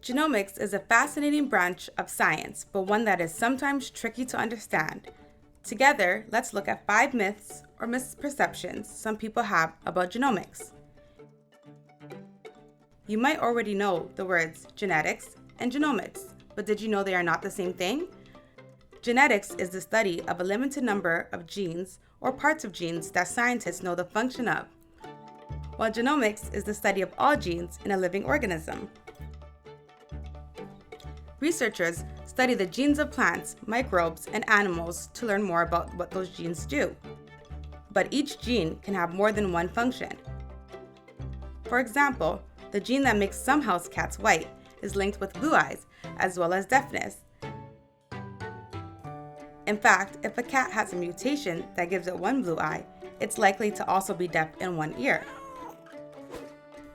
Genomics is a fascinating branch of science, but one that is sometimes tricky to understand. Together, let's look at 5 myths or misperceptions some people have about genomics. You might already know the words genetics and genomics, but did you know they are not the same thing? Genetics is the study of a limited number of genes or parts of genes that scientists know the function of, while genomics is the study of all genes in a living organism. Researchers study the genes of plants, microbes, and animals to learn more about what those genes do. But each gene can have more than one function. For example, the gene that makes some house cats white is linked with blue eyes, as well as deafness. In fact, if a cat has a mutation that gives it one blue eye, it's likely to also be deaf in one ear.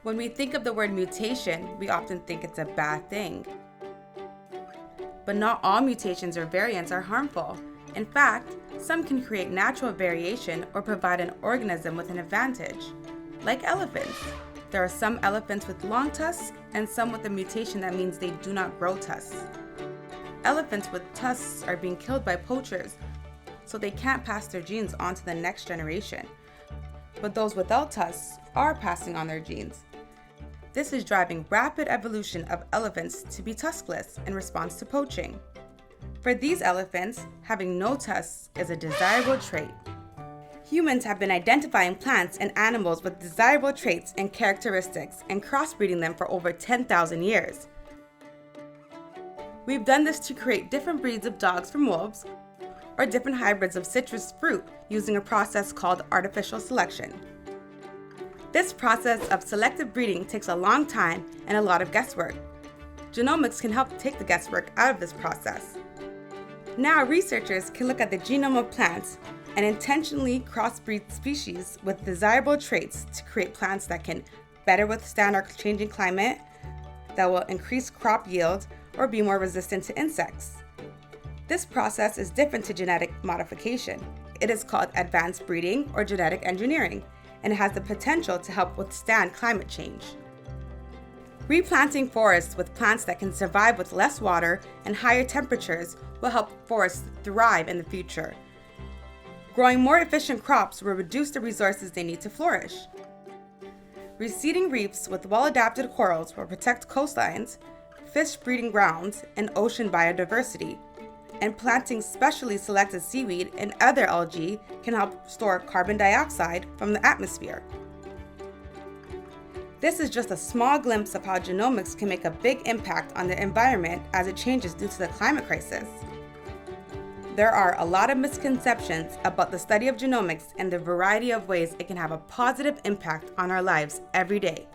When we think of the word mutation, we often think it's a bad thing. But not all mutations or variants are harmful. In fact, some can create natural variation or provide an organism with an advantage. Like elephants. There are some elephants with long tusks and some with a mutation that means they do not grow tusks. Elephants with tusks are being killed by poachers, so they can't pass their genes on to the next generation. But those without tusks are passing on their genes. This is driving rapid evolution of elephants to be tuskless in response to poaching. For these elephants, having no tusks is a desirable trait. Humans have been identifying plants and animals with desirable traits and characteristics and crossbreeding them for over 10,000 years. We've done this to create different breeds of dogs from wolves, or different hybrids of citrus fruit using a process called artificial selection. This process of selective breeding takes a long time and a lot of guesswork. Genomics can help take the guesswork out of this process. Now researchers can look at the genome of plants and intentionally crossbreed species with desirable traits to create plants that can better withstand our changing climate, that will increase crop yield, or be more resistant to insects. This process is different to genetic modification. It is called advanced breeding or genetic engineering, and it has the potential to help withstand climate change. Replanting forests with plants that can survive with less water and higher temperatures will help forests thrive in the future. Growing more efficient crops will reduce the resources they need to flourish. Reseeding reefs with well-adapted corals will protect coastlines, fish breeding grounds, and ocean biodiversity. And planting specially selected seaweed and other algae can help store carbon dioxide from the atmosphere. This is just a small glimpse of how genomics can make a big impact on the environment as it changes due to the climate crisis. There are a lot of misconceptions about the study of genomics and the variety of ways it can have a positive impact on our lives every day.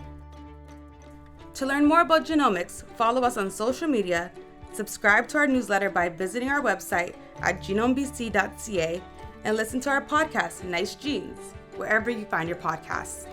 To learn more about genomics, follow us on social media, subscribe to our newsletter by visiting our website at genomebc.ca, and listen to our podcast, Nice Genes, wherever you find your podcasts.